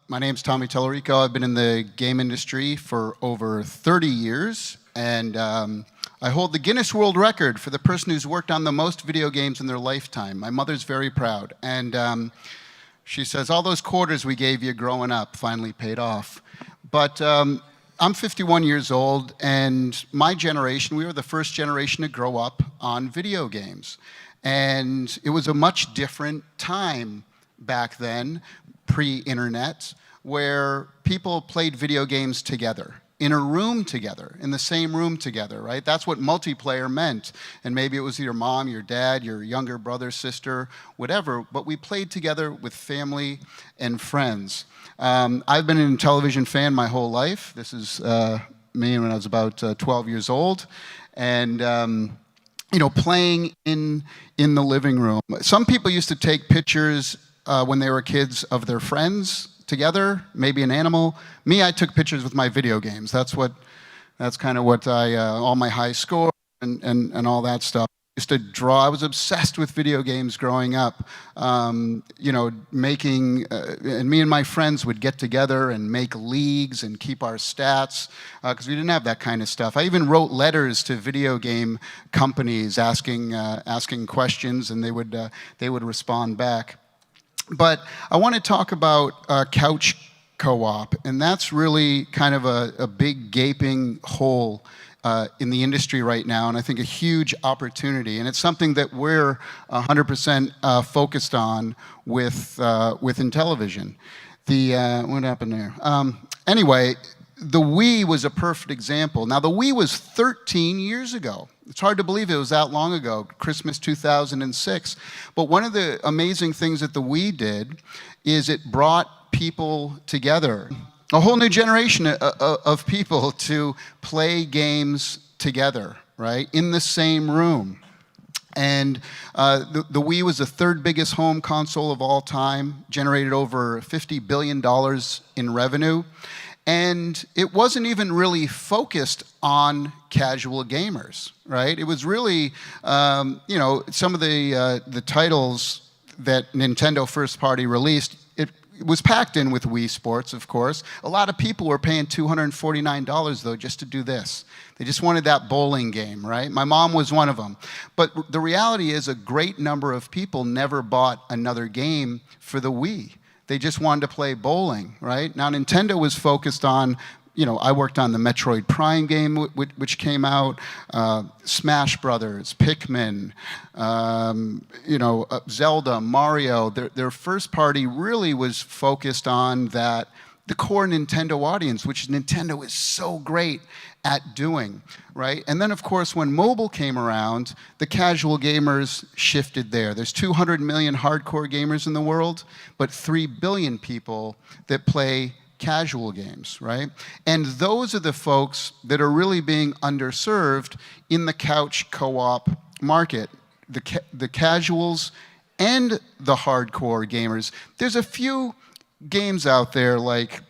My name's Tommy Tallarico. I've been in the game industry for over 30 years, and I hold the Guinness World Record for the person who's worked on the most video games in their lifetime. My mother's very proud, and she says, all those quarters we gave you growing up finally paid off. But I'm 51 years old, and my generation, we were the first generation to grow up on video games. And it was a much different time back then, pre-internet, where people played video games together, in a room together, in the same room together, right? That's what multiplayer meant. And maybe it was your mom, your dad, your younger brother, sister, whatever, but we played together with family and friends. I've been an Intellivision fan my whole life. This is me when I was about 12 years old. And you know, playing in the living room. Some people used to take pictures when they were kids of their friends together, maybe an animal. Me, I took pictures with my video games. That's kind of what all my high score and all that stuff. I used to draw. I was obsessed with video games growing up. You know, and me and my friends would get together and make leagues and keep our stats because we didn't have that kind of stuff. I even wrote letters to video game companies asking questions, and they would respond back. But I want to talk about couch co-op, and that's really kind of a big gaping hole in the industry right now, and I think a huge opportunity. And it's something that we're 100% focused on with Intellivision. What happened there? Anyway, the Wii was a perfect example. Now, the Wii was 13 years ago. It's hard to believe it was that long ago, Christmas 2006. But one of the amazing things that the Wii did is it brought people together. A whole new generation of people to play games together, right, in the same room. And the Wii was the third biggest home console of all time, generated over $50 billion in revenue. And it wasn't even really focused on casual gamers, right? It was really, you know, some of the titles that Nintendo first party released, it was packed in with Wii Sports, of course. A lot of people were paying $249, though, just to do this. They just wanted that bowling game, right? My mom was one of them. But the reality is a great number of people never bought another game for the Wii. They just wanted to play bowling, right? Now, Nintendo was focused on, you know, I worked on the Metroid Prime game, which came out, Smash Brothers, Pikmin, you know, Zelda, Mario. Their first party really was focused on the core Nintendo audience, which Nintendo is so great at doing, right? And then, of course, when mobile came around, the casual gamers shifted there. There's 200 million hardcore gamers in the world, but 3 billion people that play casual games, right? And those are the folks that are really being underserved in the couch co-op market, the casuals and the hardcore gamers. There's a few games out there like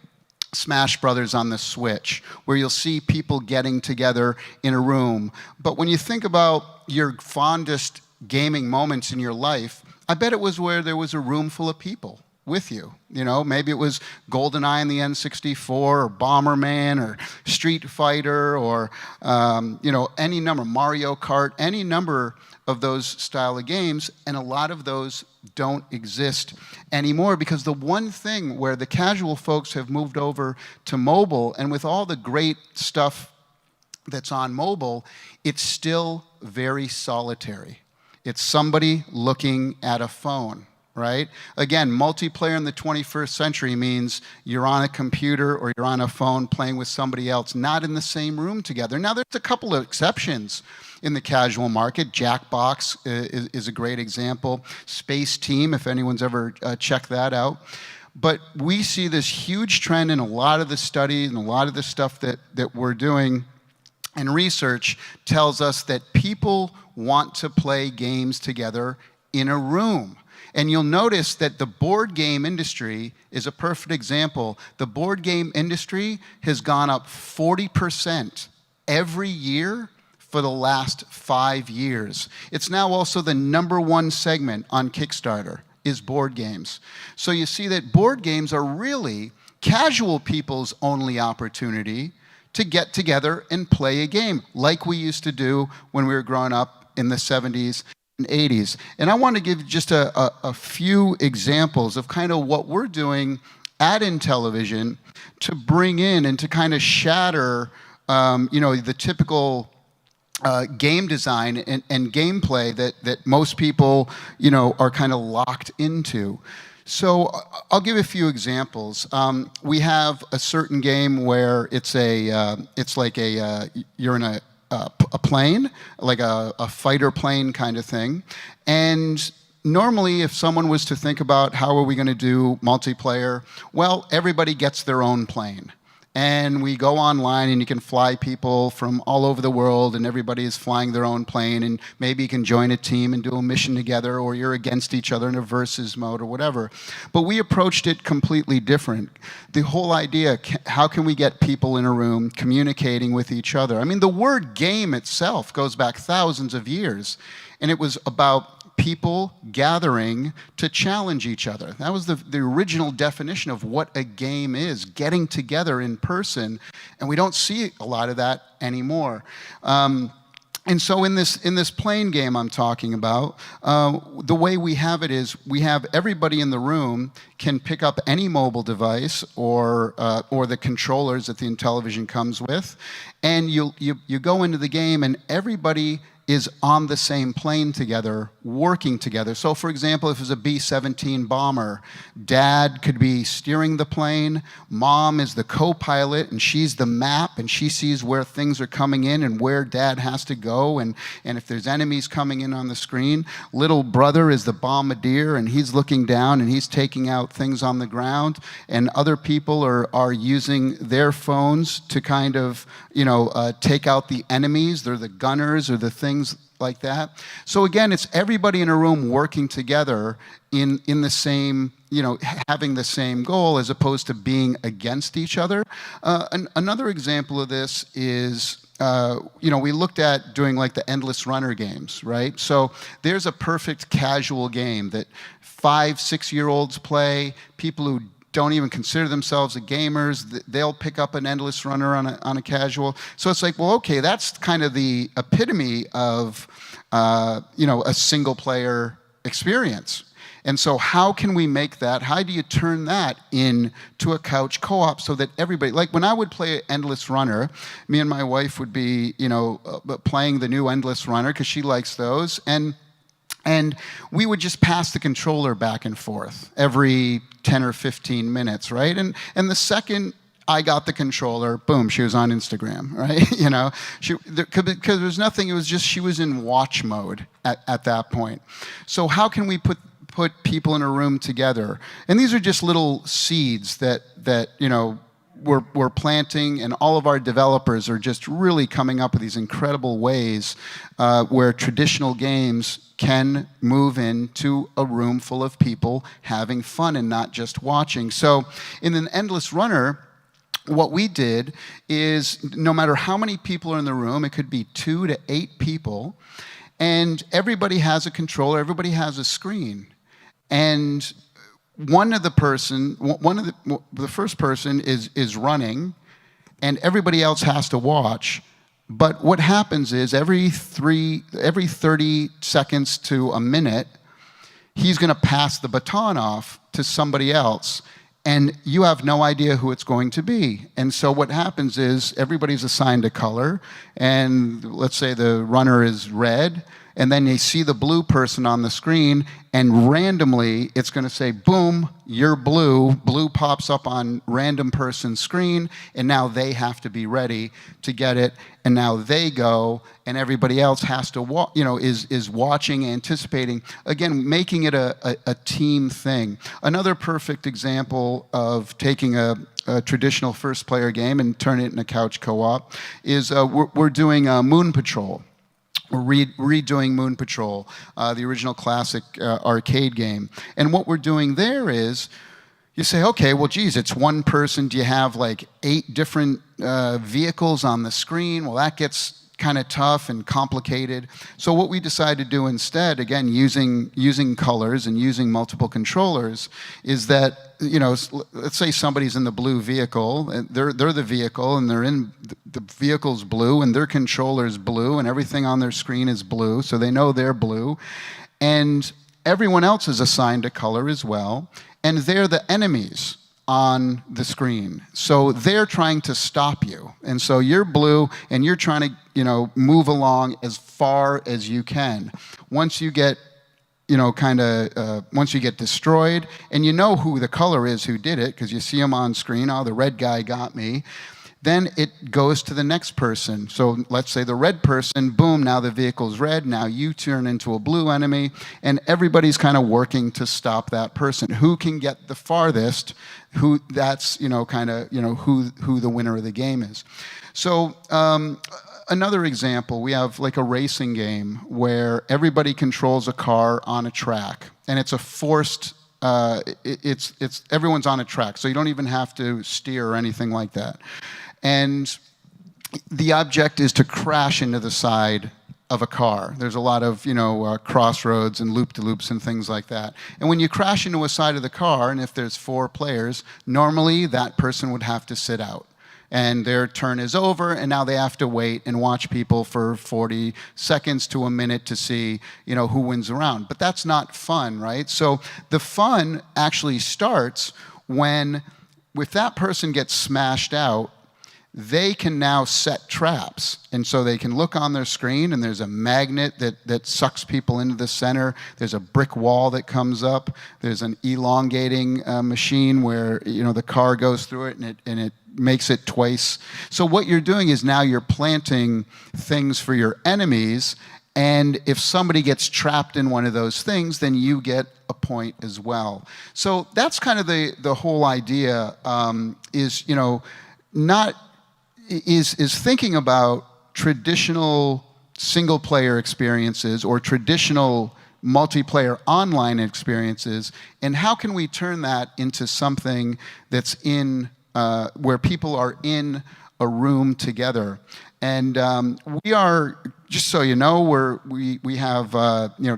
Smash Brothers on the Switch, where you'll see people getting together in a room. But when you think about your fondest gaming moments in your life, I bet it was where there was a room full of people with you. You know, maybe it was GoldenEye on the N64, or Bomberman, or Street Fighter, or you know, any number, Mario Kart, any number of those style of games, and a lot of those don't exist anymore because the one thing where the casual folks have moved over to mobile, and with all the great stuff that's on mobile, it's still very solitary. It's somebody looking at a phone, right? Again, multiplayer in the 21st century means you're on a computer or you're on a phone playing with somebody else, not in the same room together. Now, there's a couple of exceptions in the casual market. Jackbox is a great example. Space Team, if anyone's ever checked that out. But we see this huge trend in a lot of the studies and a lot of the stuff that we're doing, and research tells us that people want to play games together in a room. And you'll notice that the board game industry is a perfect example. The board game industry has gone up 40% every year for the last 5 years. It's now also the #1 segment on Kickstarter is board games. So you see that board games are really casual people's only opportunity to get together and play a game, like we used to do when we were growing up in the 70s and 80s. And I want to give just a few examples of kind of what we're doing at Intellivision to bring in and to kind of shatter the typical game design and gameplay that most people are kind of locked into. So I'll give a few examples. We have a certain game where you're in a plane, like a fighter plane kind of thing. And normally, if someone was to think about how are we going to do multiplayer, well, everybody gets their own plane. And we go online and you can fly people from all over the world and everybody is flying their own plane, and maybe you can join a team and do a mission together, or you're against each other in a versus mode or whatever. But we approached it completely different. The whole idea, how can we get people in a room communicating with each other? I mean, the word game itself goes back thousands of years, and it was about people gathering to challenge each other. That was the original definition of what a game is, getting together in person, and we don't see a lot of that anymore. And so in this plane game I'm talking about, the way we have it is we have everybody in the room can pick up any mobile device or the controllers that the Intellivision comes with, and you go into the game and everybody is on the same plane together, working together. So for example, if it was a B-17 bomber, dad could be steering the plane, mom is the co-pilot, and she's the map, and she sees where things are coming in and where dad has to go, and if there's enemies coming in on the screen. Little brother is the bombardier, and he's looking down and he's taking out things on the ground, and other people are using their phones to kind of, take out the enemies. They're the gunners or the things like that. So again, it's everybody in a room working together in the same, having the same goal, as opposed to being against each other. Another example of this is, we looked at doing like the endless runner games, right? So there's a perfect casual game that 5-, 6-year-olds play, people who don't even consider themselves gamers, they'll pick up an endless runner on a casual. So it's like, well, okay, that's kind of the epitome of, a single player experience. And so how can we make that, how do you turn that into a couch co-op so that everybody, like when I would play Endless Runner, me and my wife would be, playing the new Endless Runner because she likes those, and we would just pass the controller back and forth every 10 or 15 minutes, right? And the second I got the controller, boom, she was on Instagram, right? Because there was nothing, it was just she was in watch mode at that point. So how can we put people in a room together? And these are just little seeds that we're planting, and all of our developers are just really coming up with these incredible ways where traditional games can move into a room full of people having fun and not just watching. So in an Endless Runner, what we did is no matter how many people are in the room, it could be 2 to 8 people, and everybody has a controller, everybody has a screen. And the first person is running, and everybody else has to watch. But what happens is every 30 seconds to a minute, he's going to pass the baton off to somebody else, and you have no idea who it's going to be. And so what happens is everybody's assigned a color, and let's say the runner is red, and then they see the blue person on the screen, and randomly it's going to say, boom, you're blue. Blue pops up on random person's screen, and now they have to be ready to get it, and now they go, and everybody else has to is watching, anticipating, again, making it a team thing. Another perfect example of taking a traditional first-player game and turning it into couch co-op is we're doing Moon Patrol. We're redoing Moon Patrol, the original classic arcade game. And what we're doing there is, you say, okay, well, geez, it's one person. Do you have like 8 different vehicles on the screen? Well, that gets kind of tough and complicated. So what we decided to do instead, again, using colors and using multiple controllers, is that, let's say somebody's in the blue vehicle, and they're the vehicle, and they're in the vehicle's blue, and their controller's blue, and everything on their screen is blue, so they know they're blue. And everyone else is assigned a color as well, and they're the enemies on the screen. So they're trying to stop you. And so you're blue, and you're trying to, move along as far as you can. Once you get, once you get destroyed, and you know who the color is who did it, because you see them on screen, oh, the red guy got me, then it goes to the next person. So let's say the red person, boom, now the vehicle's red, now you turn into a blue enemy, and everybody's kind of working to stop that person. Who can get the farthest, that's, who the winner of the game is. So another example, we have like a racing game where everybody controls a car on a track, and it's a forced, everyone's on a track, so you don't even have to steer or anything like that. And the object is to crash into the side of a car. There's a lot of, crossroads and loop-de-loops and things like that. And when you crash into a side of the car, and if there's 4 players, normally that person would have to sit out. And their turn is over, and now they have to wait and watch people for 40 seconds to a minute to see, who wins the round. But that's not fun, right? So the fun actually starts when, if that person gets smashed out, they can now set traps. And so they can look on their screen, and there's a magnet that sucks people into the center. There's a brick wall that comes up. There's an elongating machine where the car goes through it, and it makes it twice. So what you're doing is now you're planting things for your enemies, and if somebody gets trapped in one of those things, then you get a point as well. So that's kind of the whole idea, is thinking about traditional single-player experiences or traditional multiplayer online experiences, and how can we turn that into something that's where people are in a room together. And we are, just so you know, we have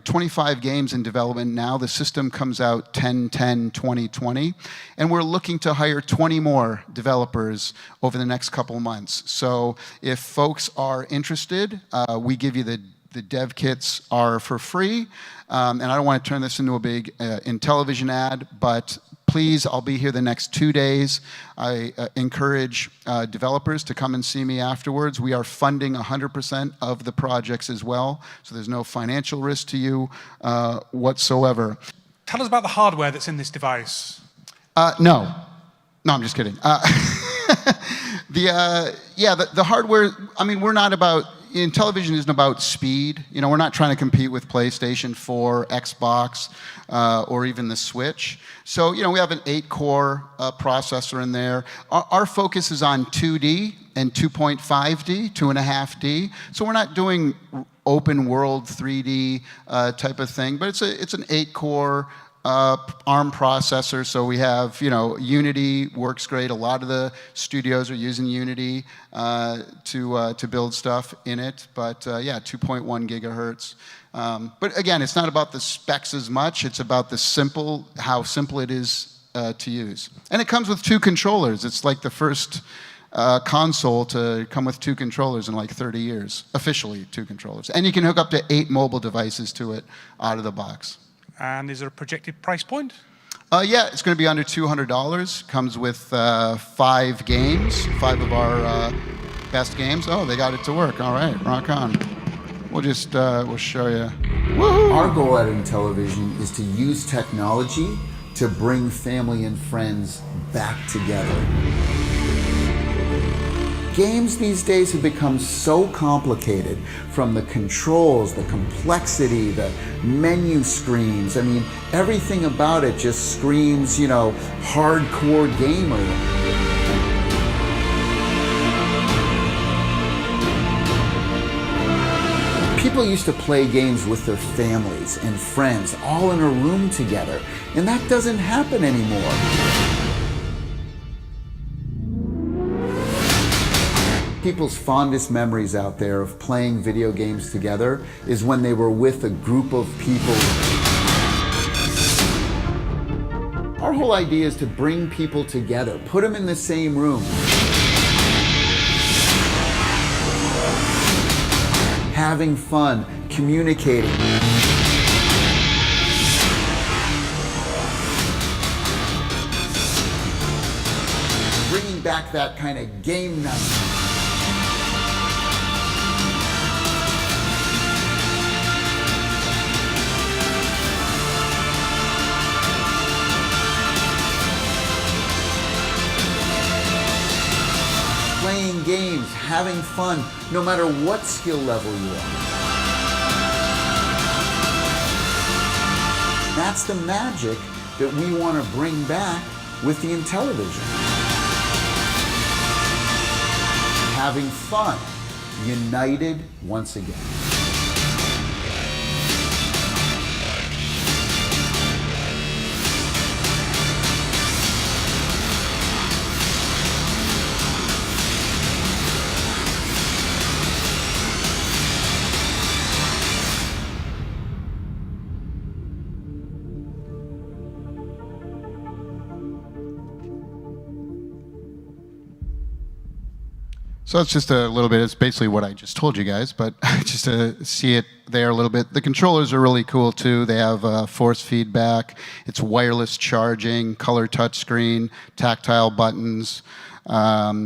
25 games in development now. The system comes out 10/10/2020, and we're looking to hire 20 more developers over the next couple months. So if folks are interested, we give you the dev kits are for free. And I don't want to turn this into a big Intellivision ad, but please, I'll be here the next 2 days. I encourage developers to come and see me afterwards. We are funding 100% of the projects as well, so there's no financial risk to you whatsoever. Tell us about the hardware that's in this device. No, I'm just kidding. The hardware, we're not about, Intellivision isn't about speed. We're not trying to compete with PlayStation 4, Xbox, or even the Switch. So, we have an 8-core processor in there. Our focus is on 2D and 2.5D, 2.5D. So we're not doing open world 3D type of thing, but it's an 8-core ARM processor, so we have, Unity works great. A lot of the studios are using Unity to build stuff in it, but 2.1 gigahertz. But again, it's not about the specs as much. It's about how simple it is to use. And it comes with 2 controllers. It's like the first console to come with 2 controllers in like 30 years. Officially 2 controllers. And you can hook up to 8 mobile devices to it out of the box. And is there a projected price point? It's going to be under $200. Comes with 5 games, 5 of our best games. Oh, they got it to work. All right, rock on. We'll show you. Woo-hoo! Our goal at Intellivision is to use technology to bring family and friends back together. Games these days have become so complicated, from the controls, the complexity, the menu screens. Everything about it just screams, hardcore gamer. People used to play games with their families and friends, all in a room together, and that doesn't happen anymore. people's fondest memories out there of playing video games together is when they were with a group of people. Our whole idea is to bring people together, put them in the same room. Having fun, communicating. Bringing back that kind of game night. Playing games, having fun, no matter what skill level you are. That's the magic that we want to bring back with the Intellivision. Having fun, united once again. So it's just a little bit, it's basically what I just told you guys, but just to see it there a little bit. The controllers are really cool too. They have force feedback, it's wireless charging, color touchscreen, tactile buttons,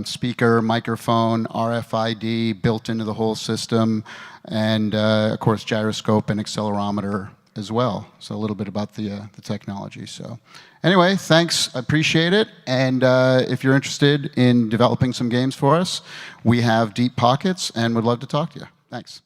speaker, microphone, RFID built into the whole system, and of course gyroscope and accelerometer as well. So a little bit about the technology. So anyway, thanks, I appreciate it. And if you're interested in developing some games for us, we have deep pockets and would love to talk to you. Thanks.